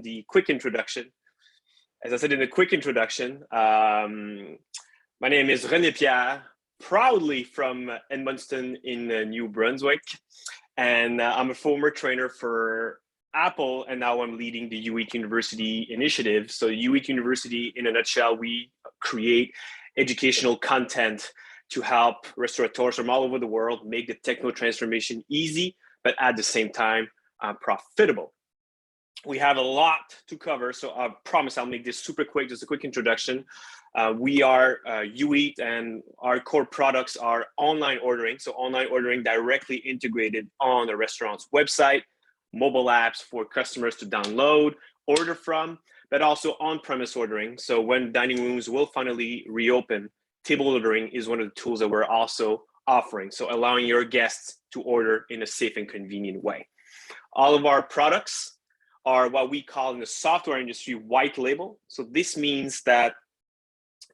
the quick introduction. As I said in the quick introduction, my name is René Pierre, proudly from Edmundston in New Brunswick. And I'm a former trainer for Apple, and now I'm leading the UEAT University initiative. So UEAT University, in a nutshell, we create educational content to help restaurateurs from all over the world make the techno transformation easy, but at the same time, profitable. We have a lot to cover, so I promise I'll make this super quick, just a quick introduction. We are UEAT, and our core products are online ordering. So online ordering directly integrated on the restaurant's website, mobile apps for customers to download, order from, but also on-premise ordering. So when dining rooms will finally reopen, table ordering is one of the tools that we're also offering. So allowing your guests to order in a safe and convenient way. All of our products are what we call in the software industry white label. So this means that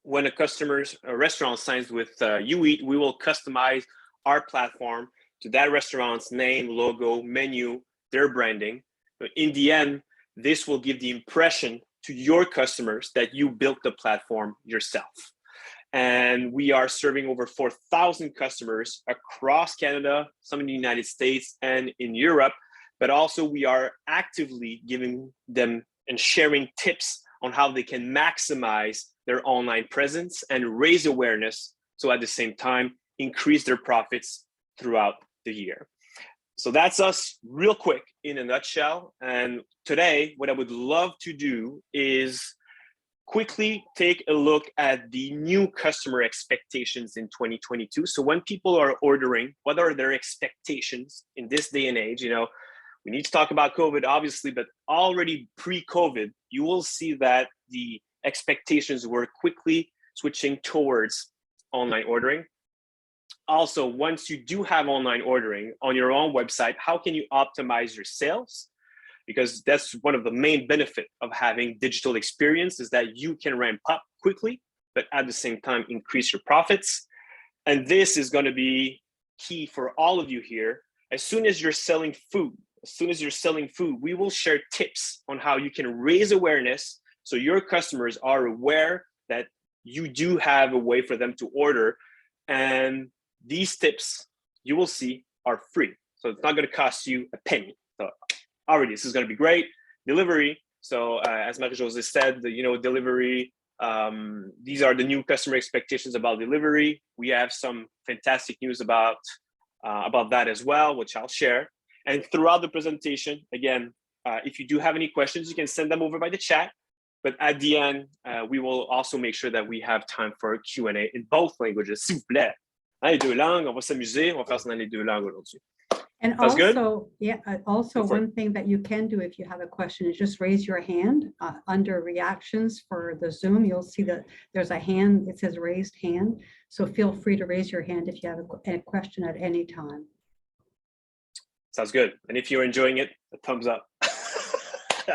when a restaurant signs with UEAT, we will customize our platform to that restaurant's name, logo, menu, their branding. But in the end, this will give the impression to your customers that you built the platform yourself. And we are serving over 4,000 customers across Canada, some in the United States and in Europe, but also we are actively giving them and sharing tips on how they can maximize their online presence and raise awareness. So at the same time, increase their profits throughout the year. So that's us real quick in a nutshell. And today, what I would love to do is quickly take a look at the new customer expectations in 2022. So when people are ordering, what are their expectations in this day and age? You know, we need to talk about COVID, obviously, but already pre-COVID, you will see that the expectations were quickly switching towards online ordering. Also, once you do have online ordering on your own website, how can you optimize your sales? Because that's one of the main benefits of having digital experience is that you can ramp up quickly, but at the same time, increase your profits. And this is going to be key for all of you here. As soon as you're selling food, we will share tips on how you can raise awareness so your customers are aware that you do have a way for them to order. And these tips, you will see, are free. So it's not going to cost you a penny. So already, this is going to be great. Delivery. So as Marie-Josée said, delivery, these are the new customer expectations about delivery. We have some fantastic news about that as well, which I'll share. And throughout the presentation, again, if you do have any questions, you can send them over by the chat. But at the end, we will also make sure that we have time for a Q&A in both languages, s'il vous plaît. Les deux langues, on va s'amuser, on va faire ça dans les deux langues aujourd'hui. And Sounds also, good? yeah, also one thing that you can do if you have a question is just raise your hand under reactions for the Zoom. You'll see that there's a hand, it says raised hand. So feel free to raise your hand if you have a question at any time. Sounds good. And if you're enjoying it, a thumbs up.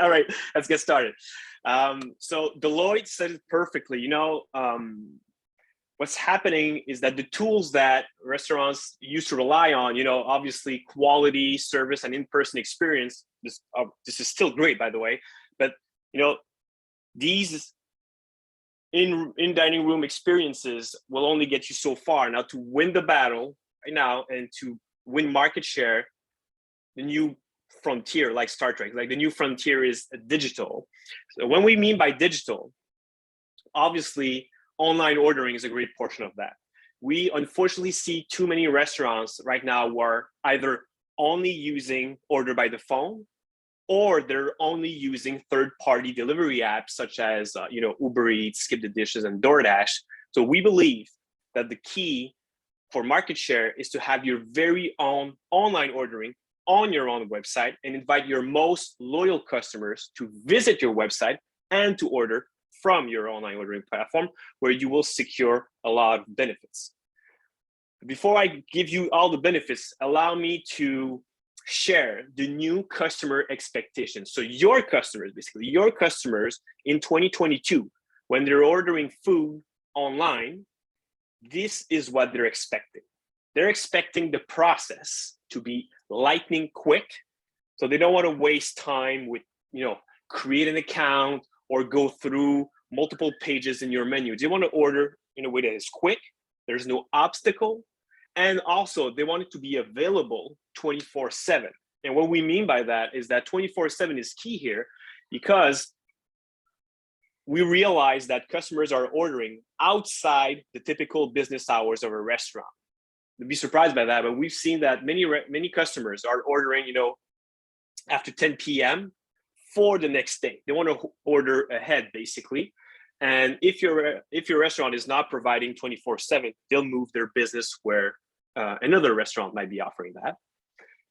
All right, let's get started. So Deloitte said it perfectly. What's happening is that the tools that restaurants used to rely on, obviously quality, service, and in-person experience, this is still great, by the way, but, these in dining room experiences will only get you so far. Now, to win the battle right now and to win market share, the new frontier, like Star Trek, like the new frontier is digital. So when we mean by digital, obviously, online ordering is a great portion of that. We unfortunately see too many restaurants right now who are either only using order by the phone, or they're only using third-party delivery apps such as Uber Eats, Skip the Dishes, and DoorDash. So we believe that the key for market share is to have your very own online ordering on your own website and invite your most loyal customers to visit your website and to order from your online ordering platform, where you will secure a lot of benefits. Before I give you all the benefits, allow me to share the new customer expectations. So your customers, basically your customers in 2022, when they're ordering food online, this is what they're expecting. They're expecting the process to be lightning quick. So they don't want to waste time with, create an account or go through multiple pages in your menu. They want to order in a way that is quick, there's no obstacle, and also they want it to be available 24/7. And what we mean by that is that 24/7 is key here, because we realize that customers are ordering outside the typical business hours of a restaurant. You'd be surprised by that, but we've seen that many customers are ordering, after 10 p.m. for the next day. They want to order ahead, basically. And if your restaurant is not providing 24/7, they'll move their business where another restaurant might be offering that.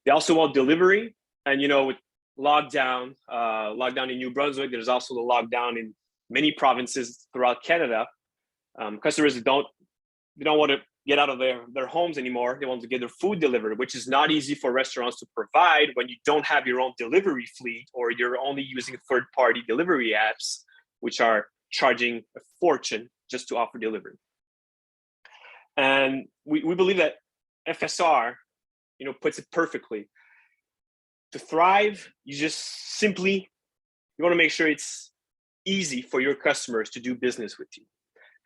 They also want delivery, and with lockdown in New Brunswick, there's also the lockdown in many provinces throughout Canada. Customers don't want to get out of their homes anymore. They want to get their food delivered, which is not easy for restaurants to provide when you don't have your own delivery fleet, or you're only using third-party delivery apps, which are charging a fortune just to offer delivery. And we believe that FSR, puts it perfectly. To thrive, you want to make sure it's easy for your customers to do business with you.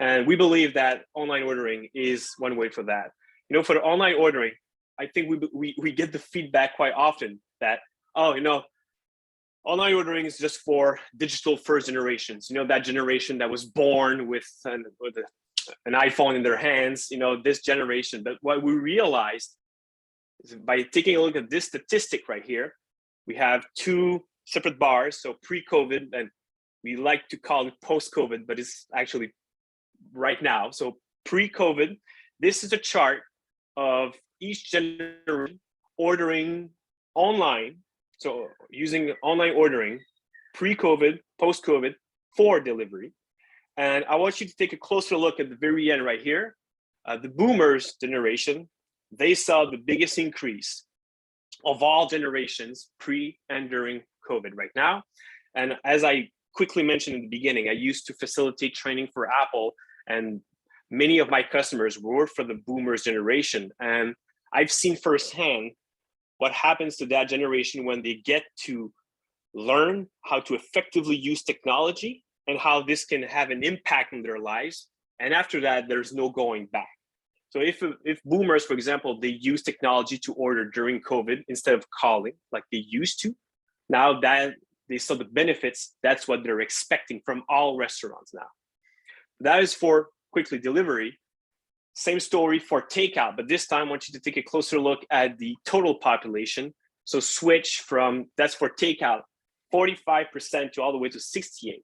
And we believe that online ordering is one way for that. For the online ordering, I think we get the feedback quite often that, online ordering is just for digital first generations, that generation that was born with an iPhone in their hands, this generation. But what we realized is, by taking a look at this statistic right here, we have two separate bars. So pre-COVID, and we like to call it post-COVID, but it's actually right now. So pre-COVID, this is a chart of each generation ordering online. So using online ordering, pre-COVID, post-COVID, for delivery. And I want you to take a closer look at the very end right here. The boomers generation, they saw the biggest increase of all generations pre and during COVID right now. And as I quickly mentioned in the beginning, I used to facilitate training for Apple, and many of my customers were for the boomers generation. And I've seen firsthand what happens to that generation when they get to learn how to effectively use technology and how this can have an impact on their lives. And after that, there's no going back. So if boomers, for example, they use technology to order during COVID instead of calling like they used to, now that they saw the benefits, that's what they're expecting from all restaurants now. That is for quickly delivery. Same story for takeout, but this time I want you to take a closer look at the total population. So switch from, that's for takeout, 45% to all the way to 68.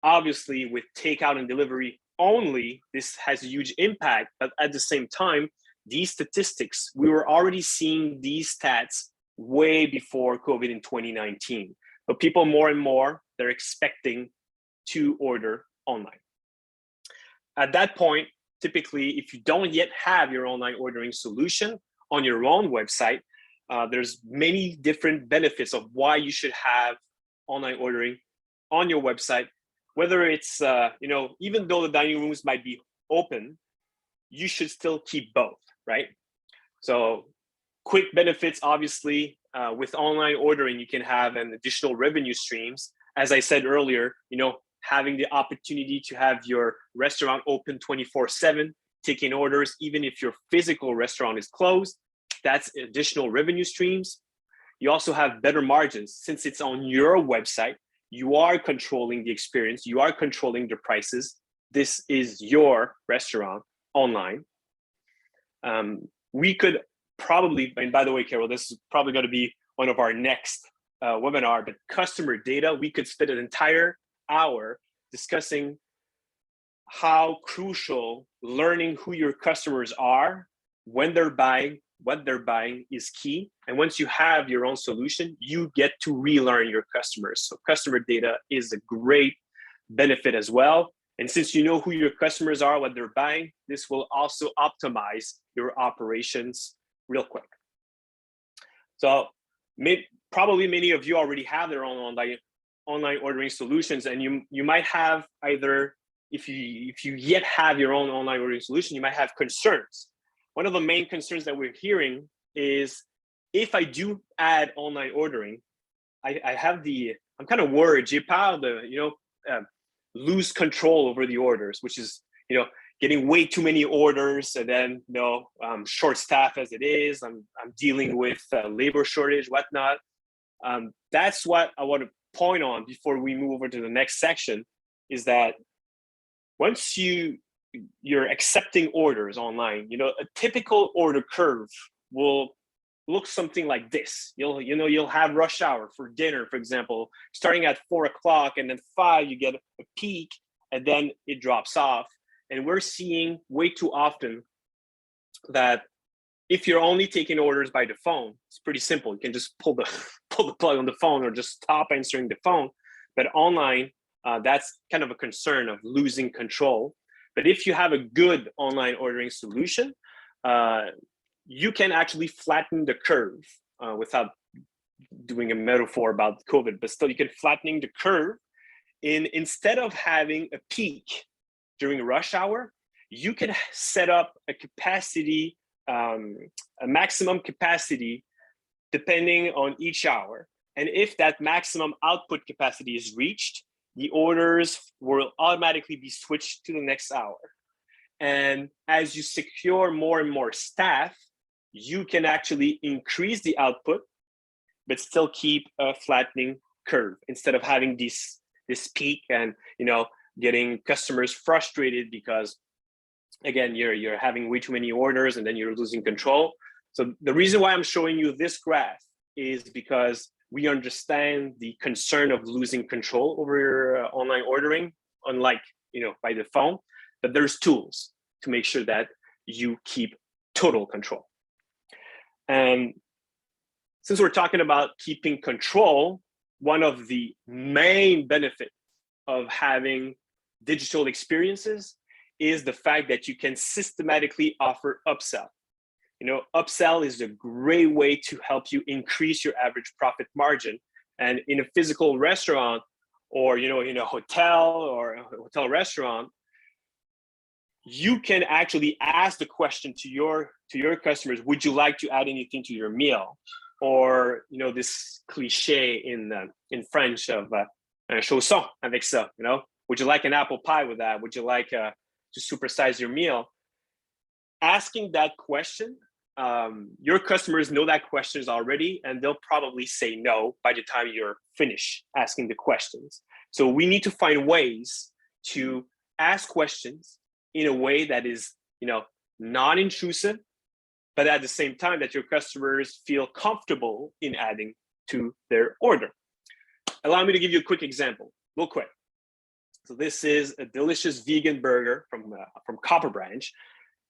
Obviously with takeout and delivery only, this has a huge impact, but at the same time, these statistics, we were already seeing these stats way before COVID in 2019. But people more and more, they're expecting to order online. At that point, typically, if you don't yet have your online ordering solution on your own website, there's many different benefits of why you should have online ordering on your website. Whether it's, even though the dining rooms might be open, you should still keep both, right? So quick benefits, obviously, with online ordering, you can have an additional revenue streams. As I said earlier, having the opportunity to have your restaurant open 24/7, taking orders, even if your physical restaurant is closed, that's additional revenue streams. You also have better margins since it's on your website. You are controlling the experience. You are controlling the prices. This is your restaurant online. We could probably, and by the way, Carol, this is probably going to be one of our next webinar, but customer data, we could spend an entire hour discussing how crucial learning who your customers are, when they're buying, what they're buying is key. And once you have your own solution, you get to relearn your customers. So customer data is a great benefit as well. And since you know who your customers are, what they're buying, this will also optimize your operations real quick. So probably many of you already have their own online ordering solutions, and you might have either, if you yet have your own online ordering solution, you might have concerns. One of the main concerns that we're hearing is, if I do add online ordering, I'm I'm kind of worried. J'ai peur de, lose control over the orders, which is, getting way too many orders, and then, short staff as it is. I'm dealing with labor shortage, whatnot. That's what I want to point on before we move over to the next section, is that once you're accepting orders online, a typical order curve will look something like this. You'll have rush hour for dinner, for example, starting at 4 o'clock, and then 5, you get a peak, and then it drops off. And we're seeing way too often that if you're only taking orders by the phone, it's pretty simple. You can just pull the plug on the phone or just stop answering the phone. But online, that's kind of a concern of losing control. But if you have a good online ordering solution, you can actually flatten the curve without doing a metaphor about COVID, but still you can flattening the curve. Instead of having a peak during rush hour, you can set up a capacity, a maximum capacity depending on each hour. And if that maximum output capacity is reached, the orders will automatically be switched to the next hour. And as you secure more and more staff, you can actually increase the output, but still keep a flattening curve instead of having this peak and getting customers frustrated because, again, you're having way too many orders and then you're losing control. So the reason why I'm showing you this graph is because we understand the concern of losing control over your online ordering, unlike by the phone. But there's tools to make sure that you keep total control. And since we're talking about keeping control, one of the main benefits of having digital experiences is the fact that you can systematically offer upsell. Upsell is a great way to help you increase your average profit margin. And in a physical restaurant, or in a hotel or a hotel restaurant, you can actually ask the question to your customers, would you like to add anything to your meal? Or this cliche in French of un chausson avec ça, would you like an apple pie with that? Would you like to supersize your meal? Asking that question, your customers know that questions already, and they'll probably say no by the time you're finished asking the questions. So we need to find ways to ask questions in a way that is, non-intrusive, but at the same time that your customers feel comfortable in adding to their order. Allow me to give you a quick example, real quick. So this is a delicious vegan burger from Copper Branch.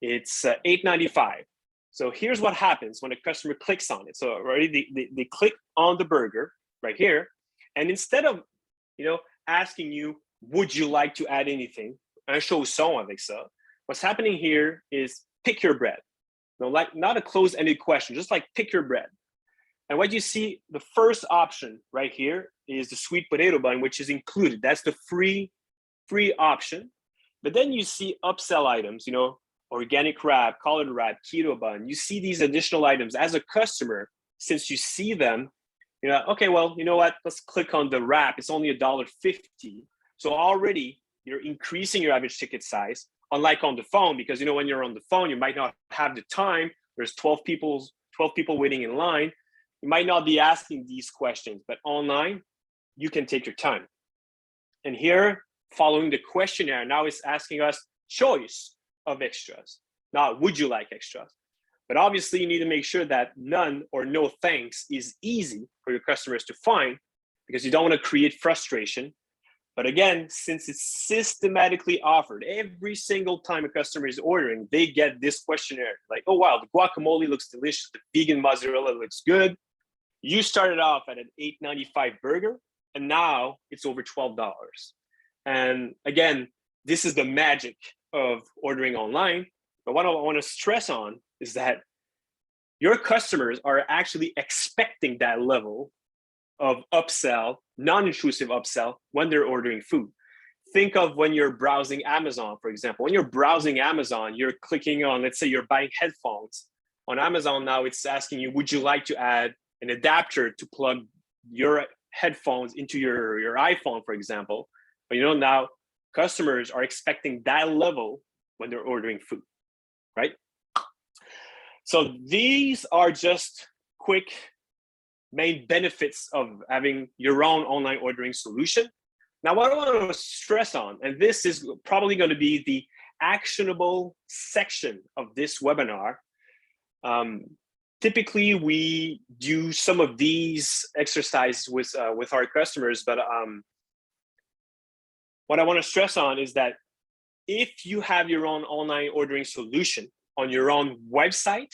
It's $8.95. So here's what happens when a customer clicks on it. So already they click on the burger right here, and instead of asking you, would you like to add anything? Un chausson avec ça. What's happening here is pick your bread. Not a closed-ended question, just like pick your bread. And what you see, the first option right here is the sweet potato bun, which is included. That's the free option. But then you see upsell items, organic wrap, collard wrap, keto bun. You see these additional items as a customer. Since you see them, okay, well, you know what? Let's click on the wrap. It's only $1.50. So already you're increasing your average ticket size, unlike on the phone, because when you're on the phone, you might not have the time. There's 12 people waiting in line. You might not be asking these questions, but online, you can take your time. And here, following the questionnaire, now it's asking us choice of extras. Not would you like extras? But obviously, you need to make sure that none or no thanks is easy for your customers to find, because you don't want to create frustration. But again, since it's systematically offered, every single time a customer is ordering, they get this questionnaire. Like, oh, wow, the guacamole looks delicious. The vegan mozzarella looks good. You started off at an $8.95 burger, and now it's over $12. And again, this is the magic of ordering online. But what I want to stress on is that your customers are actually expecting that level of upsell, non-intrusive upsell when they're ordering food. Think of when you're browsing Amazon, for example. When you're browsing Amazon, you're clicking on, let's say you're buying headphones. On Amazon now, it's asking you, would you like to add an adapter to plug your headphones into your iPhone, for example. But now customers are expecting that level when they're ordering food, right? So these are just quick main benefits of having your own online ordering solution. Now, what I want to stress on, and this is probably going to be the actionable section of this webinar. Typically, we do some of these exercises with our customers, but what I want to stress on is that if you have your own online ordering solution on your own website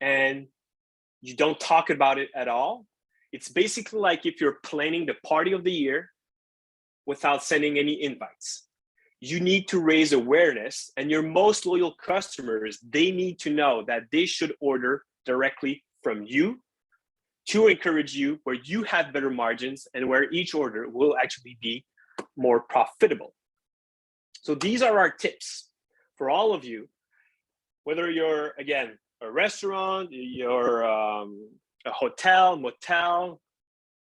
and you don't talk about it at all, it's basically like if you're planning the party of the year without sending any invites. You need to raise awareness, and your most loyal customers, they need to know that they should order directly from you to encourage you, where you have better margins and where each order will actually be more profitable. So these are our tips for all of you, whether you're, again, a restaurant, you're a hotel, motel,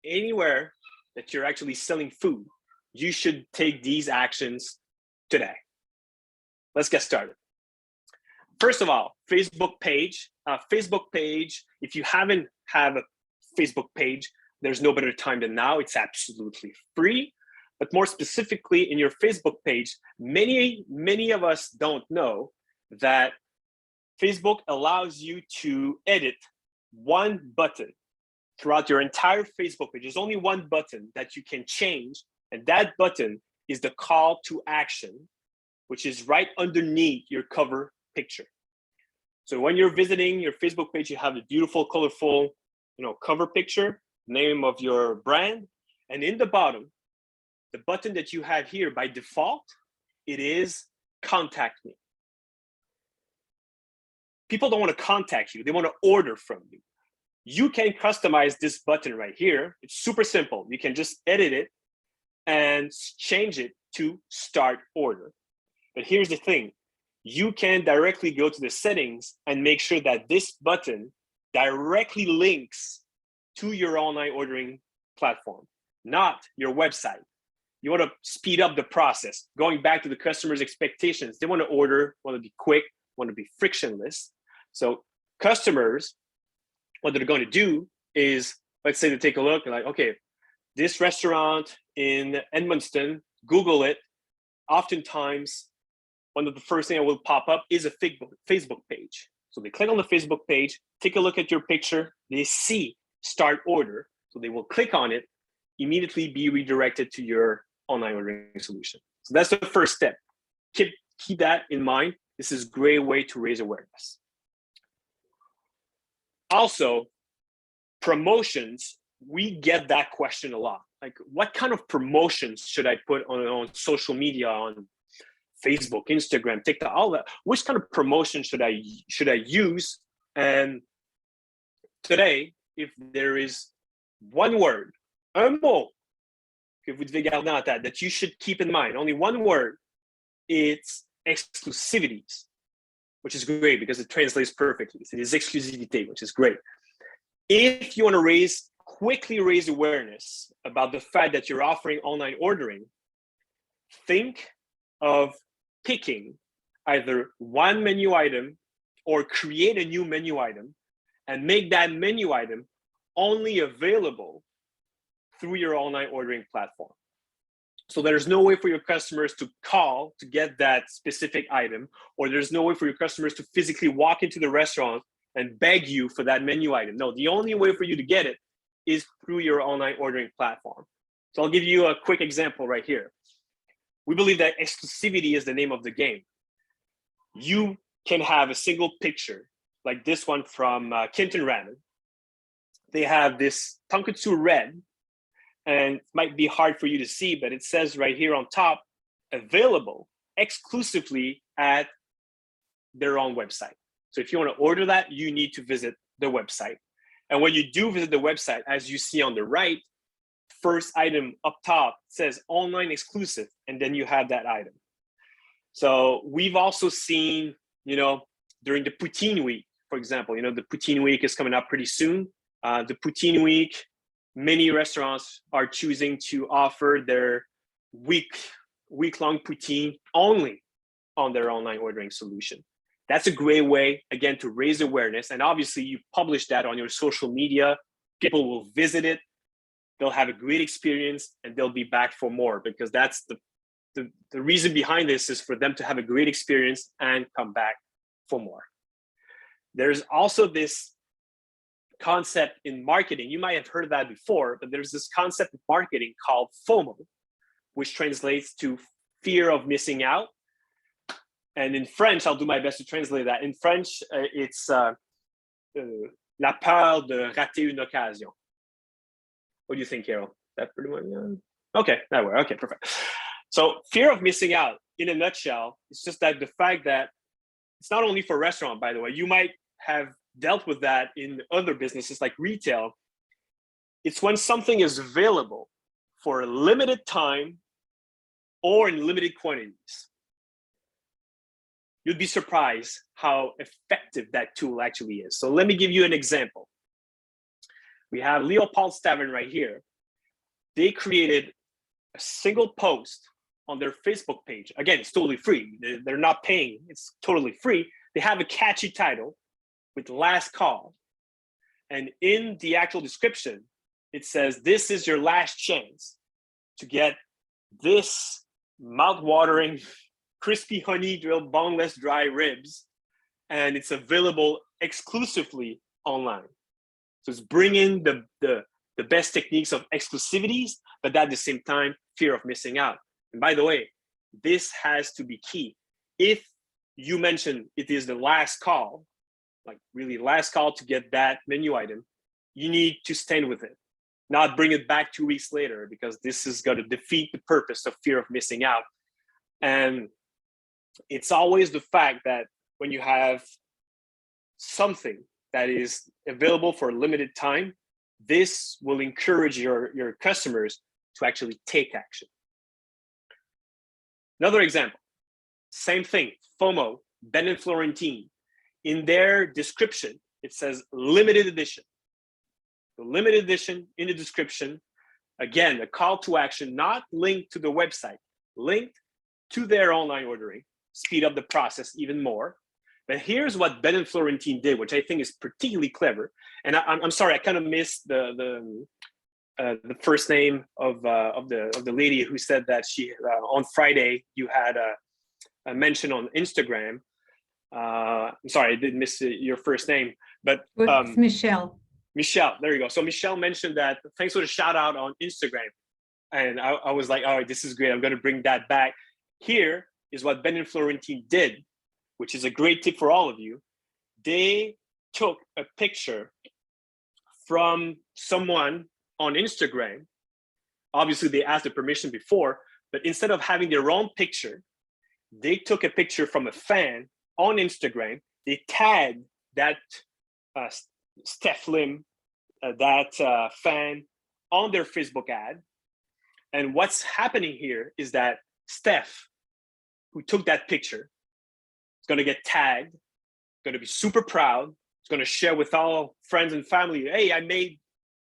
anywhere that you're actually selling food, you should take these actions today. Let's get started. First of all, Facebook page. If you haven't have a Facebook page, there's no better time than now. It's absolutely free. But more specifically, in your Facebook page, many of us don't know that Facebook allows you to edit one button throughout your entire Facebook page. There's only one button that you can change, and that button is the call to action, which is right underneath your cover picture. So when you're visiting your Facebook page, you have a beautiful, colorful, cover picture, name of your brand, and in the bottom, the button that you have here by default, it is contact me. People don't want to contact you, they want to order from you. You can customize this button right here. It's super simple. You can just edit it and change it to start order. But here's the thing. You can directly go to the settings and make sure that this button directly links to your online ordering platform, not your website. You want to speed up the process. Going back to the customer's expectations, they want to order, want to be quick, want to be frictionless. So customers, what they're going to do is, let's say they take a look and like, okay, this restaurant in Edmundston, Google it. Oftentimes, one of the first things that will pop up is a Facebook page. So they click on the Facebook page, take a look at your picture, they see start order. So they will click on it, immediately be redirected to your online ordering solution. So that's the first step. Keep that in mind. This is a great way to raise awareness. Also, promotions, we get that question a lot. Like, what kind of promotions should I put on social media, on Facebook, Instagram, TikTok, all that? Which kind of promotion should I use? And today, if there is one word, un mot, que vous devez garder en tête, that you should keep in mind, only one word, it's exclusivities, which is great because it translates perfectly. So it is exclusivité, which is great. If you want to quickly raise awareness about the fact that you're offering online ordering, think of picking either one menu item or create a new menu item and make that menu item only available through your online ordering platform. So there's no way for your customers to call to get that specific item, or there's no way for your customers to physically walk into the restaurant and beg you for that menu item. No, the only way for you to get it is through your online ordering platform. So I'll give you a quick example right here. We believe that exclusivity is the name of the game. You can have a single picture like this one from Kinton Ramen. They have this tonkatsu red, and it might be hard for you to see, but it says right here on top, available exclusively at their own website. So if you want to order that, you need to visit the website. And when you do visit the website, as you see on the right, first item up top says online exclusive, and then you have that item. So we've also seen, during the Poutine Week, for example, the Poutine Week is coming up pretty soon. The Poutine Week, many restaurants are choosing to offer their week-long poutine only on their online ordering solution. That's a great way, again, to raise awareness. And obviously, you publish that on your social media. People will visit it. They'll have a great experience, and they'll be back for more, because that's the reason behind this is for them to have a great experience and come back for more. There's also this concept in marketing. You might have heard that before, but there's this concept of marketing called Fomo, which translates to fear of missing out. And in French, I'll do my best to translate that. In French, it's la peur de rater une occasion. What do you think, Carol? That pretty much, okay, that works. Okay, perfect. So fear of missing out, in a nutshell, it's just that the fact that it's not only for restaurant, by the way, you might have dealt with that in other businesses like retail. It's when something is available for a limited time or in limited quantities. You'd be surprised how effective that tool actually is. So let me give you an example. We have Leopold's Tavern right here. They created a single post on their Facebook page. Again, it's totally free. They're not paying. It's totally free. They have a catchy title with last call. And in the actual description, it says, this is your last chance to get this mouth-watering, crispy honey-drilled boneless dry ribs. And it's available exclusively online. So it's bringing the best techniques of exclusivities, but at the same time, fear of missing out. And by the way, this has to be key. If you mention it is the last call, like really last call to get that menu item, you need to stand with it, not bring it back 2 weeks later, because this is going to defeat the purpose of fear of missing out. And it's always the fact that when you have something that is available for a limited time, this will encourage your customers to actually take action. Another example, same thing, Fomo, Ben & Florentine. In their description, it says limited edition. The limited edition in the description, again, a call to action, not linked to the website, linked to their online ordering, speed up the process even more. But here's what Ben & Florentine did, which I think is particularly clever. And I'm sorry, I kind of missed the first name of the lady who said that she on Friday you had a mention on Instagram. I'm sorry, I did miss your first name, but it's Michelle. Michelle, there you go. So Michelle mentioned that, thanks for the shout out on Instagram. And I was like, all right, this is great. I'm going to bring that back. Here is what Ben & Florentine did, which is a great tip for all of you. They took a picture from someone on Instagram. Obviously, they asked the permission before, but instead of having their own picture, they took a picture from a fan on Instagram. They tagged that Steph Lim, that fan, on their Facebook ad. And what's happening here is that Steph, who took that picture, is going to get tagged, going to be super proud. It's going to share with all friends and family. Hey, I made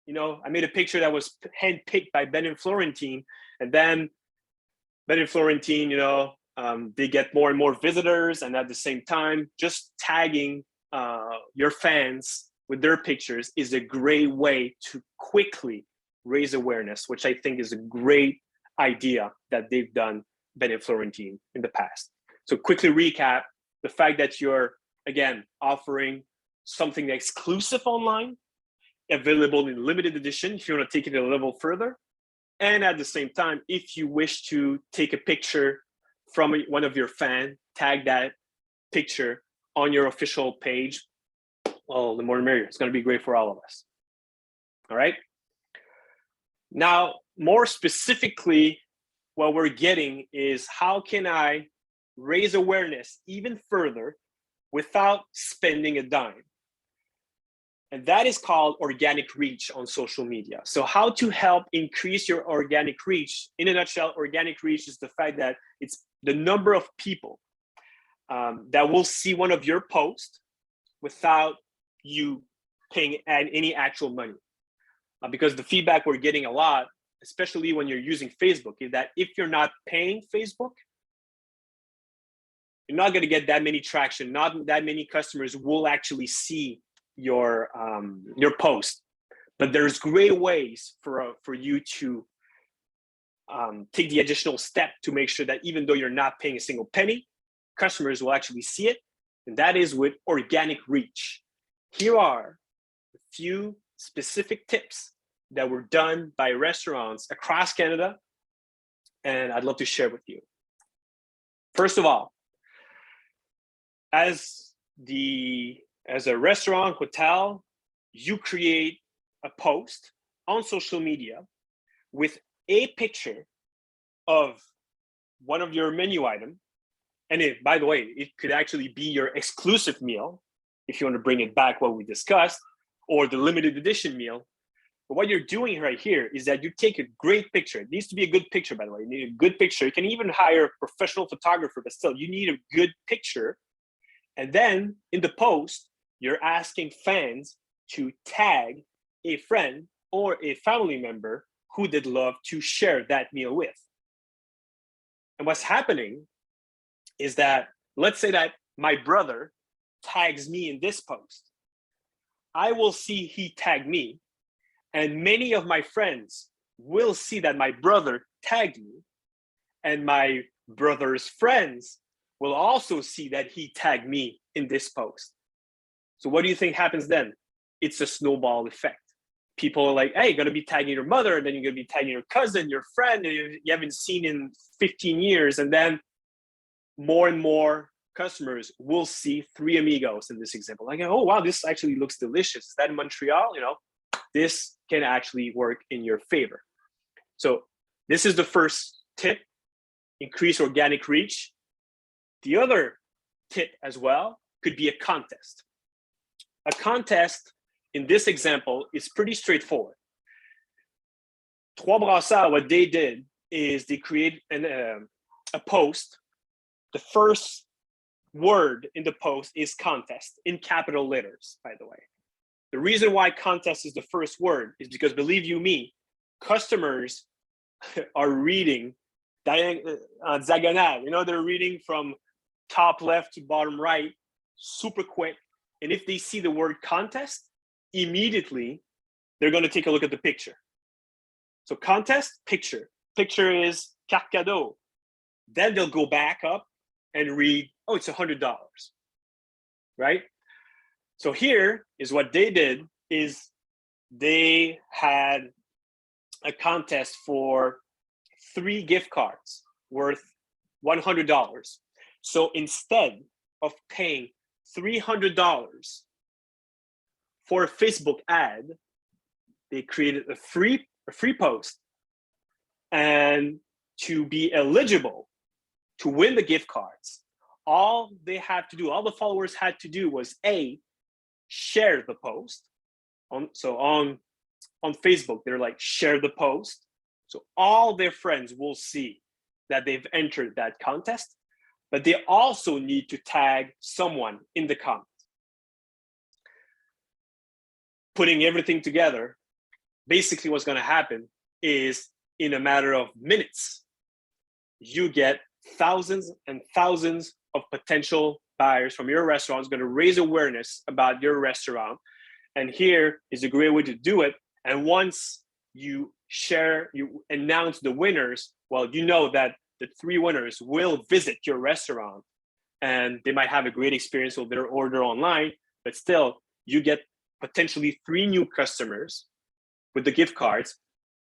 a picture that was handpicked by Ben & Florentine. And then Ben & Florentine, they get more and more visitors. And at the same time, just tagging your fans with their pictures is a great way to quickly raise awareness, which I think is a great idea that they've done, Ben & Florentine, in the past. So quickly recap, the fact that you're, again, offering something exclusive online, available in limited edition if you want to take it a level further. And at the same time, if you wish to take a picture from one of your fans, tag that picture on your official page, well, the more the merrier. It's going to be great for all of us. All right. Now, more specifically, what we're getting is how can I raise awareness even further without spending a dime? And that is called organic reach on social media. So how to help increase your organic reach? In a nutshell, organic reach is the fact that it's the number of people that will see one of your posts without you paying any actual money. because the feedback we're getting a lot, especially when you're using Facebook, is that if you're not paying Facebook, you're not going to get that many traction. Not that many customers will actually see your post. But there's great ways for you to take the additional step to make sure that even though you're not paying a single penny, customers will actually see it. And that is with organic reach. Here are a few specific tips that were done by restaurants across Canada, and I'd love to share with you. First of all, as a restaurant, hotel, you create a post on social media with a picture of one of your menu items. And by the way, it could actually be your exclusive meal if you want to bring it back what we discussed, or the limited edition meal. But what you're doing right here is that you take a great picture. It needs to be a good picture, by the way. You need a good picture. You can even hire a professional photographer, but still, you need a good picture. And then in the post, you're asking fans to tag a friend or a family member who they'd love to share that meal with. And what's happening is that, let's say that my brother tags me in this post. I will see he tagged me, and many of my friends will see that my brother tagged me, and my brother's friends will also see that he tagged me in this post. So what do you think happens then? It's a snowball effect. People are like, hey, you're going to be tagging your mother, and then you're going to be tagging your cousin, your friend, and you haven't seen in 15 years. And then more and more customers will see Three Amigos in this example. Like, oh, wow, this actually looks delicious. Is that in Montreal? You know, this can actually work in your favor. So this is the first tip, increase organic reach. The other tip as well could be a contest. A contest in this example is pretty straightforward. Trois Brasseurs, what they did is they created a post. The first word in the post is contest in capital letters, by the way. The reason why contest is the first word is because, believe you me, customers are reading diagonal. You know, they're reading from top left to bottom right super quick. And if they see the word contest, immediately they're going to take a look at the picture. So contest, picture. Picture is carte cadeau. Then they'll go back up and read, oh, it's $100, right? So here is what they did is they had a contest for 3 gift cards worth $100. So instead of paying $300 for a Facebook ad, they created a free post. And to be eligible to win the gift cards, all they had to do, all the followers had to do was share the post. On Facebook, they're like, share the post. So all their friends will see that they've entered that contest, but they also need to tag someone in the comments. Putting everything together, basically what's going to happen is in a matter of minutes, you get thousands and thousands of potential buyers from your restaurant. It's going to raise awareness about your restaurant. And here is a great way to do it. And once you announce the winners, well, you know that the 3 winners will visit your restaurant and they might have a great experience with their order online, but still you get potentially 3 new customers with the gift cards,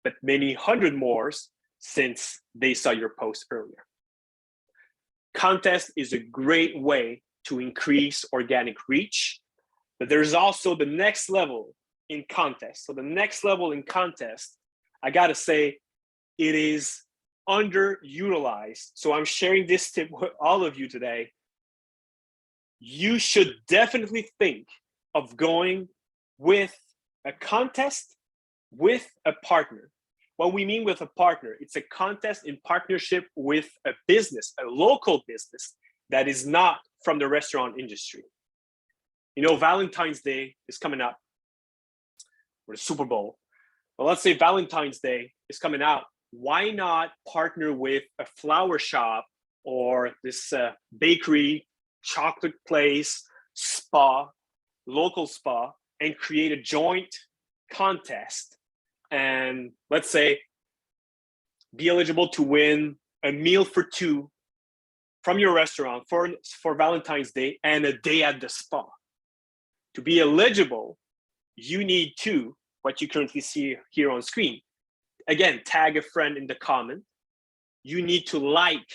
but many hundred more since they saw your post earlier. Contest is a great way to increase organic reach, but there's also the next level in contest. So the next level in contest, I gotta say, it is underutilized. So I'm sharing this tip with all of you today. You should definitely think of going with a contest with a partner. What we mean with a partner, it's a contest in partnership with a business, a local business that is not from the restaurant industry. You know, Valentine's Day is coming up, or the Super Bowl. Well, let's say Valentine's Day is coming out. Why not partner with a flower shop or this bakery, chocolate place, spa, local spa, and create a joint contest and let's say be eligible to win a meal for two from your restaurant for Valentine's Day and a day at the spa. To be eligible, you need to, what you currently see here on screen. Again, tag a friend in the comment. You need to like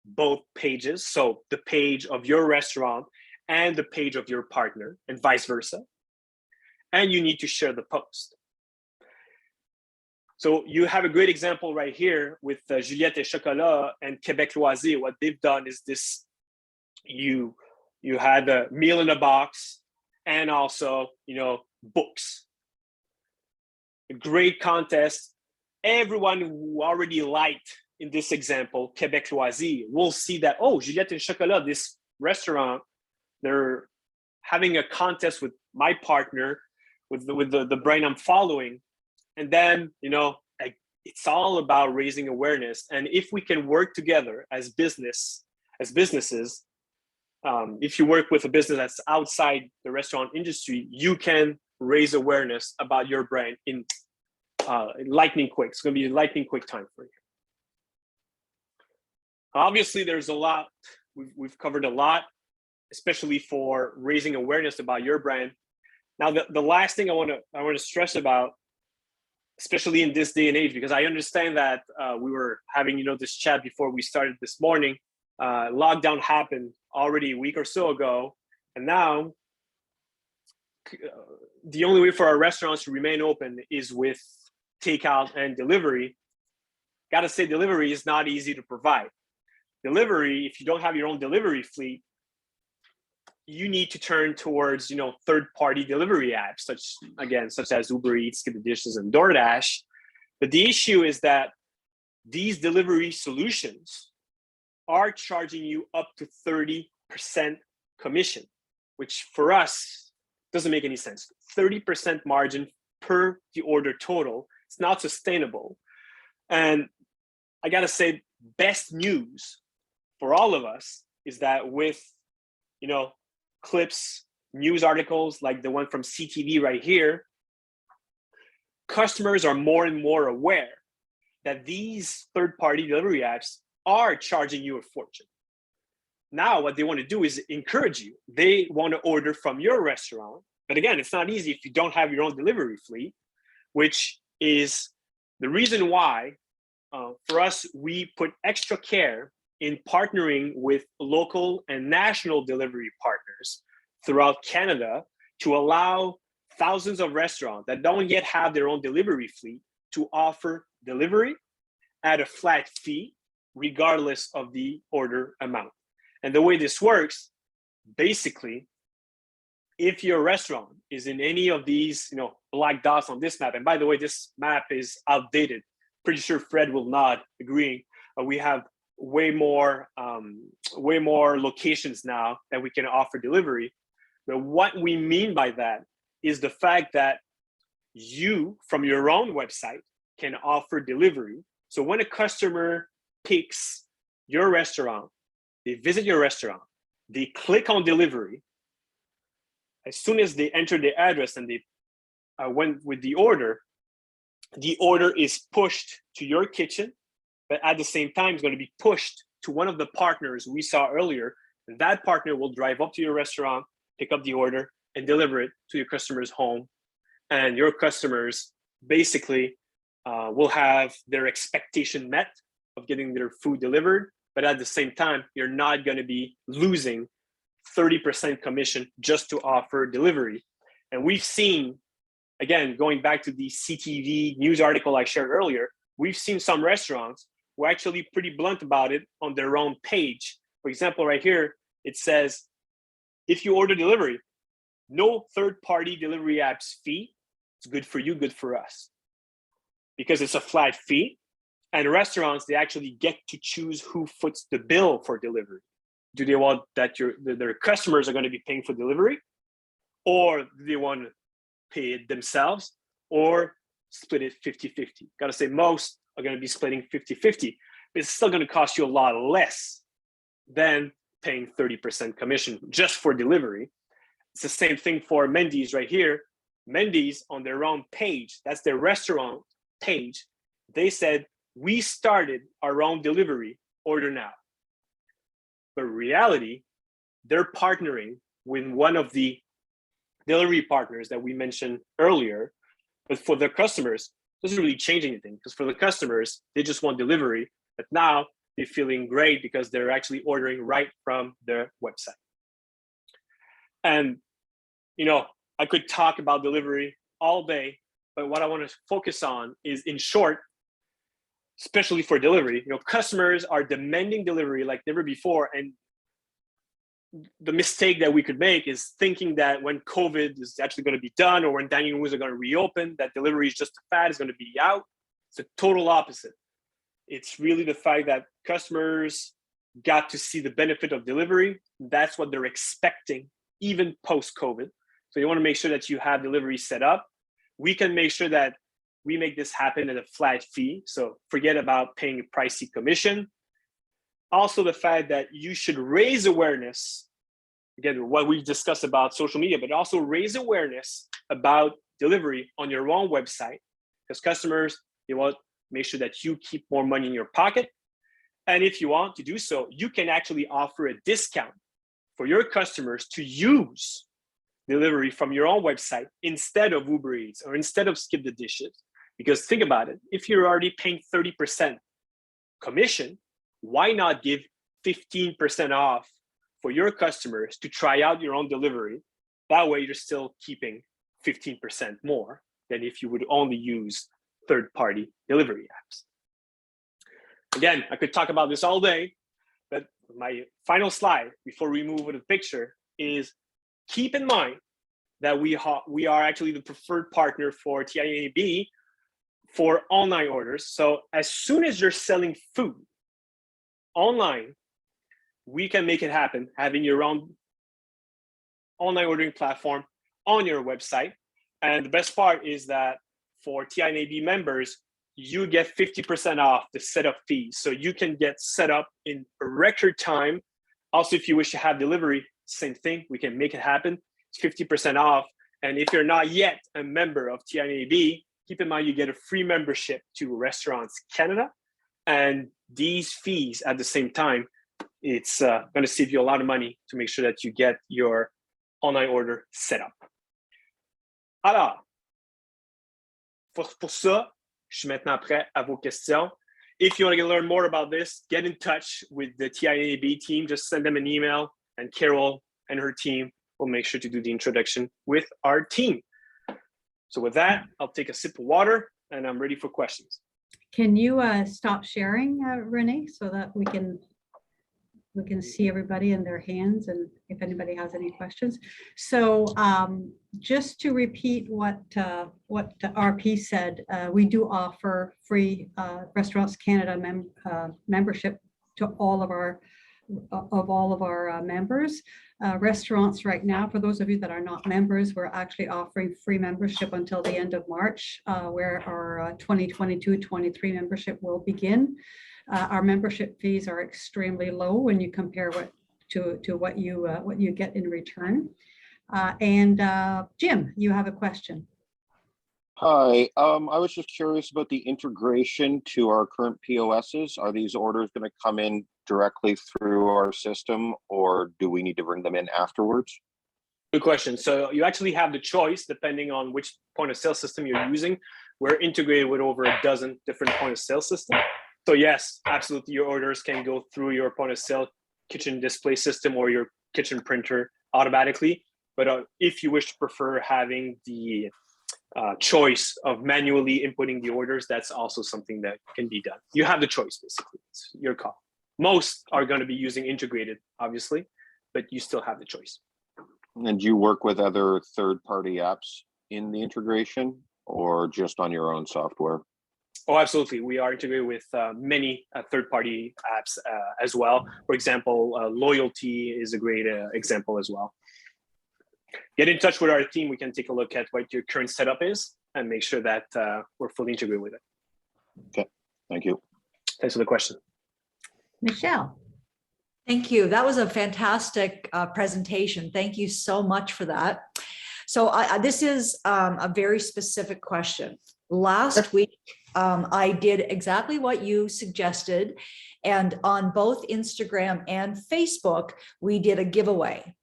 both pages, so the page of your restaurant and the page of your partner, and vice versa. And you need to share the post. So you have a great example right here with Juliette et Chocolat and Québec Loisir. What they've done is this: you had a meal in a box and also, books. A great contest. Everyone who already liked in this example, Québec Loisir, will see that, oh, Juliette et Chocolat, this restaurant, they're having a contest with my partner, with the brand I'm following. And then, it's all about raising awareness. And if we can work together as businesses, if you work with a business that's outside the restaurant industry, you can raise awareness about your brand in lightning quick. It's going to be a lightning quick time for you. Obviously, there's a lot. We've covered a lot, especially for raising awareness about your brand. Now, the last thing I want to stress about, especially in this day and age, because I understand that we were having this chat before we started this morning. Lockdown happened already a week or so ago, and now the only way for our restaurants to remain open is with takeout and delivery. Gotta say, delivery is not easy to provide. Delivery, if you don't have your own delivery fleet, you need to turn towards third-party delivery apps, such as Uber Eats, Get the Dishes, and DoorDash. But the issue is that these delivery solutions are charging you up to 30% commission, which for us doesn't make any sense. 30% margin per the order total. It's not sustainable. And I gotta say, best news for all of us is that with clips, news articles like the one from CTV right here, customers are more and more aware that these third-party delivery apps are charging you a fortune. Now, what they want to do is encourage you. They want to order from your restaurant. But again, it's not easy if you don't have your own delivery fleet, which is the reason why, for us, we put extra care in partnering with local and national delivery partners throughout Canada to allow thousands of restaurants that don't yet have their own delivery fleet to offer delivery at a flat fee, regardless of the order amount. And the way this works, basically, if your restaurant is in any of these black dots on this map, and by the way, this map is outdated, pretty sure Fred will not agree. We have way more locations now that we can offer delivery. But what we mean by that is the fact that you, from your own website, can offer delivery. So when a customer picks your restaurant, they visit your restaurant, they click on delivery. As soon as they enter the address and they went with the order is pushed to your kitchen, but at the same time, it's going to be pushed to one of the partners we saw earlier. And that partner will drive up to your restaurant, pick up the order, and deliver it to your customer's home. And your customers basically will have their expectation met of getting their food delivered. But at the same time, you're not going to be losing 30% commission just to offer delivery. And we've seen, again, going back to the CTV news article I shared earlier, we've seen some restaurants who are actually pretty blunt about it on their own page. For example, right here, it says, if you order delivery, no third-party delivery apps fee. It's good for you, good for us. Because it's a flat fee. And restaurants, they actually get to choose who foots the bill for delivery. Do they want that their customers are going to be paying for delivery? Or do they want to pay it themselves? Or split it 50-50. Gotta say most are gonna be splitting 50-50. It's still gonna cost you a lot less than paying 30% commission just for delivery. It's the same thing for Mendy's right here. Mendy's on their own page, that's their restaurant page, they said, we started our own delivery, order now. But reality, they're partnering with one of the delivery partners that we mentioned earlier, but for their customers, it doesn't really change anything, because for the customers, they just want delivery, but now they're feeling great because they're actually ordering right from their website. And, you know, I could talk about delivery all day, but what I want to focus on is, in short, especially for delivery, you know, customers are demanding delivery like never before. And the mistake that we could make is thinking that when COVID is actually going to be done, or when dining rooms are going to reopen, that delivery is just a fad, is going to be out. It's the total opposite. It's really the fact that customers got to see the benefit of delivery. That's what they're expecting, even post-COVID. So you want to make sure that you have delivery set up. We can make sure that we make this happen at a flat fee. So forget about paying a pricey commission. Also, the fact that you should raise awareness, again, what we've discussed about social media, but also raise awareness about delivery on your own website, because customers, you want to make sure that you keep more money in your pocket. And if you want to do so, you can actually offer a discount for your customers to use delivery from your own website instead of Uber Eats or instead of Skip the Dishes. Because think about it, if you're already paying 30% commission, why not give 15% off for your customers to try out your own delivery? That way you're still keeping 15% more than if you would only use third-party delivery apps. Again, I could talk about this all day, but my final slide before we move to the picture is, keep in mind that we are actually the preferred partner for TIANB for online orders. So as soon as you're selling food online, we can make it happen, having your own online ordering platform on your website. And the best part is that for TIANB members, you get 50% off the setup fee. So you can get set up in a record time. Also, if you wish to have delivery, same thing, we can make it happen. It's 50% off. And if you're not yet a member of TIANB, keep in mind you get a free membership to Restaurants Canada. And these fees at the same time, it's going to save you a lot of money to make sure that you get your online order set up. Alors, pour ça, je suis maintenant prêt à vos questions. If you want to learn more about this, get in touch with the TIANB team. Just send them an email, and Carol and her team will make sure to do the introduction with our team. So with that, I'll take a sip of water, and I'm ready for questions. Can you stop sharing, Renee, so that we can see everybody in their hands and if anybody has any questions? So just to repeat what RP said, we do offer free Restaurants Canada membership to all of our members. Restaurants right now, for those of you that are not members, we're actually offering free membership until the end of March, where our 2022-23 membership will begin. Our membership fees are extremely low when you compare to what you get in return. Jim, you have a question. Hi, I was just curious about the integration to our current POSs. Are these orders going to come in directly through our system, or do we need to bring them in afterwards? Good question. So you actually have the choice depending on which point of sale system you're using. We're integrated with over a dozen different point of sale systems. So yes, absolutely, your orders can go through your point of sale kitchen display system or your kitchen printer automatically. But if you wish to prefer having the choice of manually inputting the orders, that's also something that can be done. You have the choice, basically. It's your call. Most are going to be using integrated, obviously, but you still have the choice. And do you work with other third-party apps in the integration, or just on your own software? Oh, absolutely. We are integrated with many third-party apps as well. For example, Loyalty is a great example as well. Get in touch with our team. We can take a look at what your current setup is, and make sure that we're fully integrated with it. Okay, thank you. Thanks for the question. Michelle. Thank you. That was a fantastic presentation. Thank you so much for that. So this is a very specific question. Last week, I did exactly what you suggested. And on both Instagram and Facebook, we did a giveaway.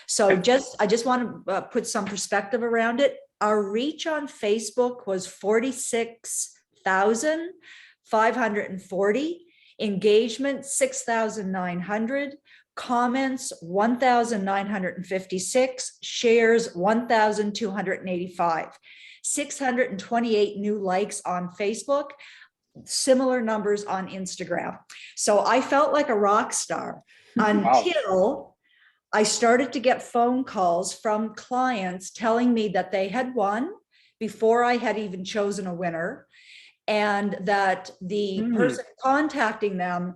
So I just want to put some perspective around it. Our reach on Facebook was 46,540, engagement 6,900, comments 1,956, shares 1,285, 628 new likes on Facebook, similar numbers on Instagram. So I felt like a rock star until I started to get phone calls from clients telling me that they had won before I had even chosen a winner, and that the person contacting them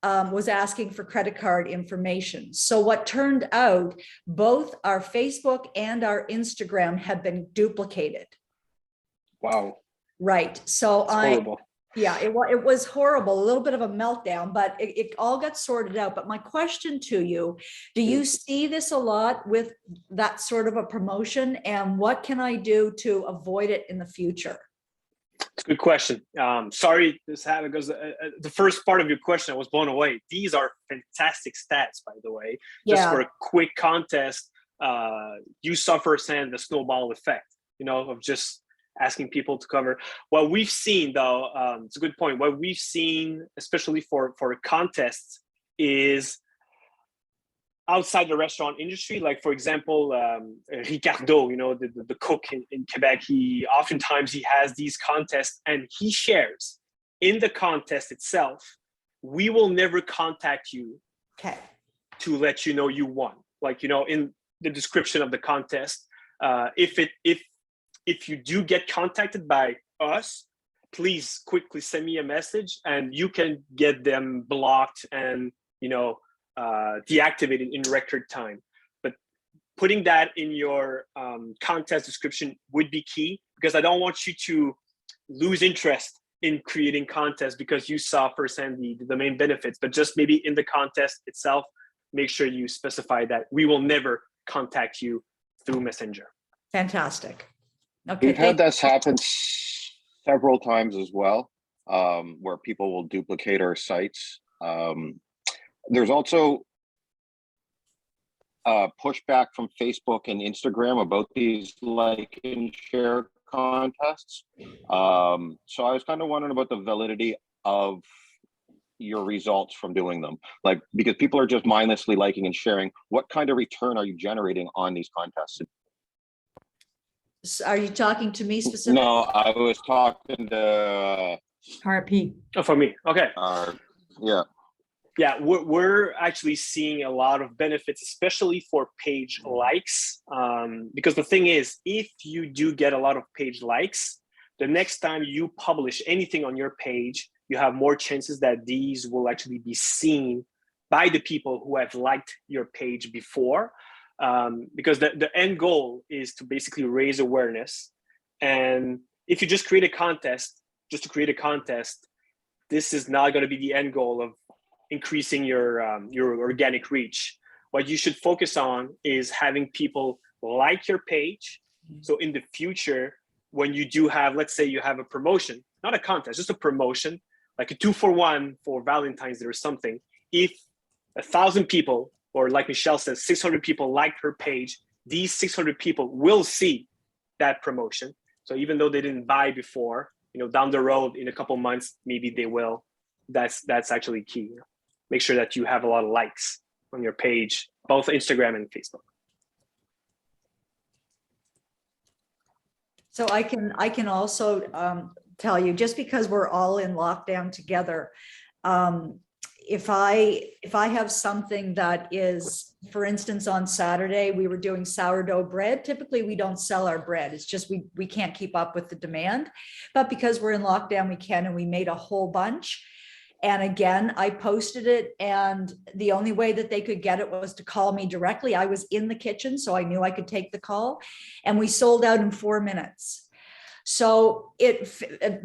was asking for credit card information. So what turned out, both our Facebook and our Instagram had been duplicated. Wow. Right. So horrible. Yeah, it was horrible, a little bit of a meltdown, but it all got sorted out. But my question to you, do you see this a lot with that sort of a promotion, and what can I do to avoid it in the future? It's a good question. Sorry this happened, because the first part of your question, I was blown away. These are fantastic stats, by the way. Just for a quick contest, you saw firsthand the snowball effect, of just asking people to cover. What we've seen, though, it's a good point. What we've seen, especially for contests, is outside the restaurant industry. Like, for example, Ricardo, the cook in Quebec, oftentimes he has these contests, and he shares in the contest itself, we will never contact you to let you know you won. Like, in the description of the contest, if you do get contacted by us, please quickly send me a message, and you can get them blocked and, deactivated in record time. But putting that in your contest description would be key, because I don't want you to lose interest in creating contests because you saw firsthand the main benefits. But just maybe in the contest itself, make sure you specify that we will never contact you through Messenger. Fantastic. Okay, we've had this happen several times as well, where people will duplicate our sites. There's also pushback from Facebook and Instagram about these like and share contests. So I was kind of wondering about the validity of your results from doing them, like, because people are just mindlessly liking and sharing. What kind of return are you generating on these contests? Are you talking to me specifically? No, I was talking to RP. Oh, for me. Okay. Yeah, we're actually seeing a lot of benefits, especially for page likes. Because the thing is, if you do get a lot of page likes, the next time you publish anything on your page, you have more chances that these will actually be seen by the people who have liked your page before. Because the end goal is to basically raise awareness. And if you just create a contest, just to create a contest, this is not going to be the end goal of increasing your organic reach. What you should focus on is having people like your page. So in the future, when you do have, let's say you have a promotion, not a contest, just a promotion, like a 2-for-1 for Valentine's Day or something, if 1,000 people, or like Michelle says, 600 people like her page, these 600 people will see that promotion. So even though they didn't buy before, down the road in a couple months, maybe they will. That's actually key. Make sure that you have a lot of likes on your page, both Instagram and Facebook. So I can also tell you, just because we're all in lockdown together, if I have something that is, for instance, on Saturday, we were doing sourdough bread. Typically, we don't sell our bread. It's just we can't keep up with the demand. But because we're in lockdown, we can, and we made a whole bunch. And again, I posted it, and the only way that they could get it was to call me directly. I was in the kitchen, so I knew I could take the call, and we sold out in 4 minutes. So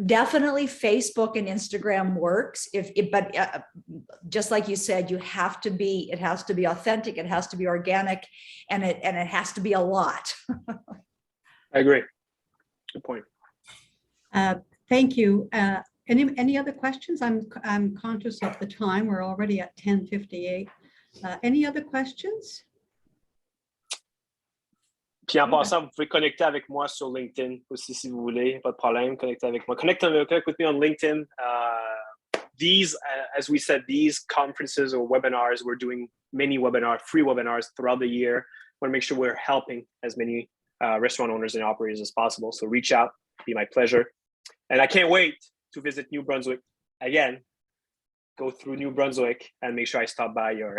definitely Facebook and Instagram works. But just like you said, it has to be authentic, it has to be organic, and it has to be a lot. I agree. Good point. Thank you. Any other questions? I'm conscious of the time. We're already at 10:58. Any other questions? Puis en passant, vous pouvez connecter avec moi sur LinkedIn aussi si vous voulez, pas de problème, connectez avec moi. Connect with me on LinkedIn. These, as we said, these conferences or webinars, we're doing many free webinars throughout the year. We want to make sure we're helping as many restaurant owners and operators as possible. So reach out, be my pleasure. And I can't wait to visit New Brunswick again. Go through New Brunswick and make sure I stop by your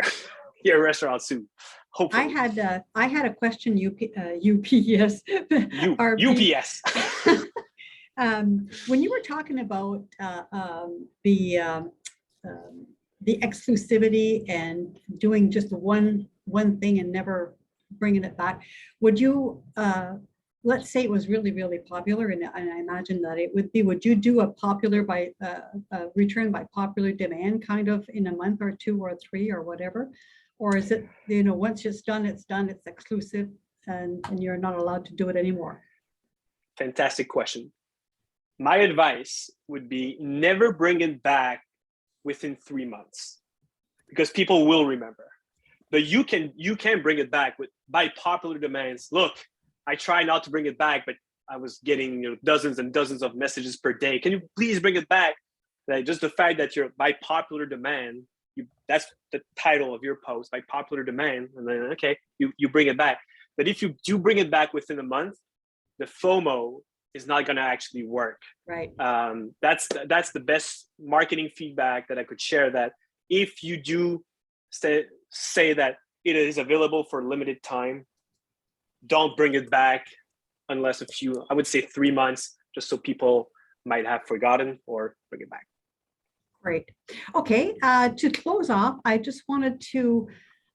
your restaurant soon. Hopefully. I had a question. UPS. UPS. When you were talking about the exclusivity and doing just one thing and never bringing it back, would you? Let's say it was really, really popular, and I imagine that it would be. Would you do a popular by return by popular demand kind of in a month or two or three or whatever? Or is it, once it's done, it's exclusive and you're not allowed to do it anymore? Fantastic question. My advice would be never bring it back within 3 months because people will remember. But you can bring it back by popular demands. Look, I try not to bring it back, but I was getting dozens and dozens of messages per day. Can you please bring it back? Like just the fact that you're by popular demand, that's the title of your post, by popular demand, and then okay, you bring it back. But if you do bring it back within a month, the FOMO is not going to actually work. Right. That's the best marketing feedback that I could share. That if you do say that it is available for a limited time, don't bring it back unless I would say 3 months, just so people might have forgotten or bring it back. Great. Okay, to close off, I just wanted to,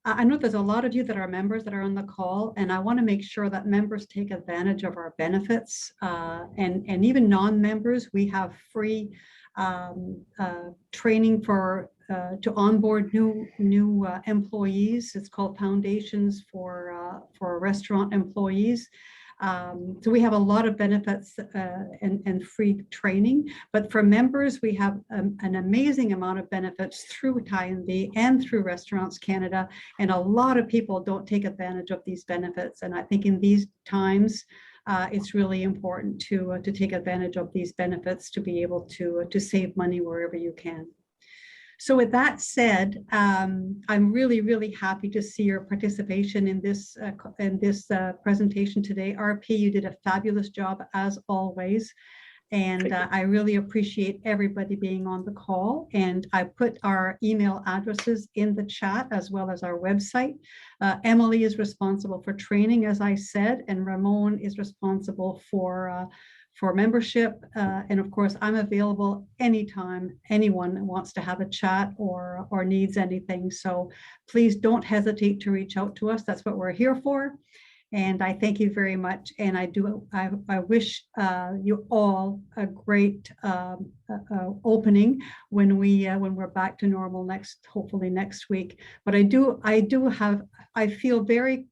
I know there's a lot of you that are members that are on the call, and I want to make sure that members take advantage of our benefits, and even non-members. We have free training to onboard new employees. It's called Foundations for Restaurant Employees. So we have a lot of benefits and free training, but for members, we have an amazing amount of benefits through TIANB and through Restaurants Canada. And a lot of people don't take advantage of these benefits. And I think in these times, it's really important to take advantage of these benefits to be able to save money wherever you can. So with that said, I'm really, really happy to see your participation in this presentation today. RP, you did a fabulous job as always. And I really appreciate everybody being on the call. And I put our email addresses in the chat as well as our website. Emily is responsible for training, as I said, and Ramon is responsible for membership. And of course, I'm available anytime anyone wants to have a chat or needs anything. So please don't hesitate to reach out to us. That's what we're here for. And I thank you very much. And I wish you all a great opening when we're back to normal hopefully next week. But I feel very,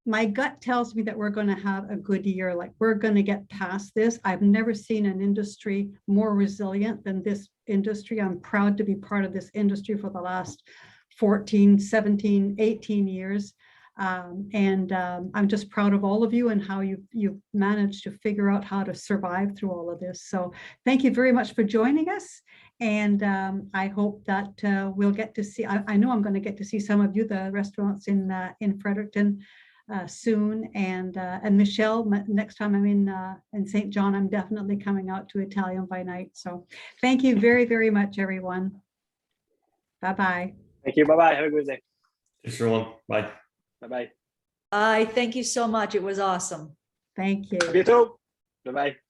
my gut tells me that we're going to have a good year. Like we're going to get past this. I've never seen an industry more resilient than this industry. I'm proud to be part of this industry for the last 14, 17, 18 years. I'm just proud of all of you and how you've managed to figure out how to survive through all of this. So thank you very much for joining us. And I hope that we'll get to see, I know I'm going to get to see some of you, the restaurants in Fredericton soon. And Michelle, next time I'm in St. John, I'm definitely coming out to Italian by Night. So thank you very, very much, everyone. Bye-bye. Thank you. Bye-bye. Have a good day. Thanks, everyone. Bye. Bye-bye. Bye. Thank you so much. It was awesome. Thank you. À bientôt. Bye-bye.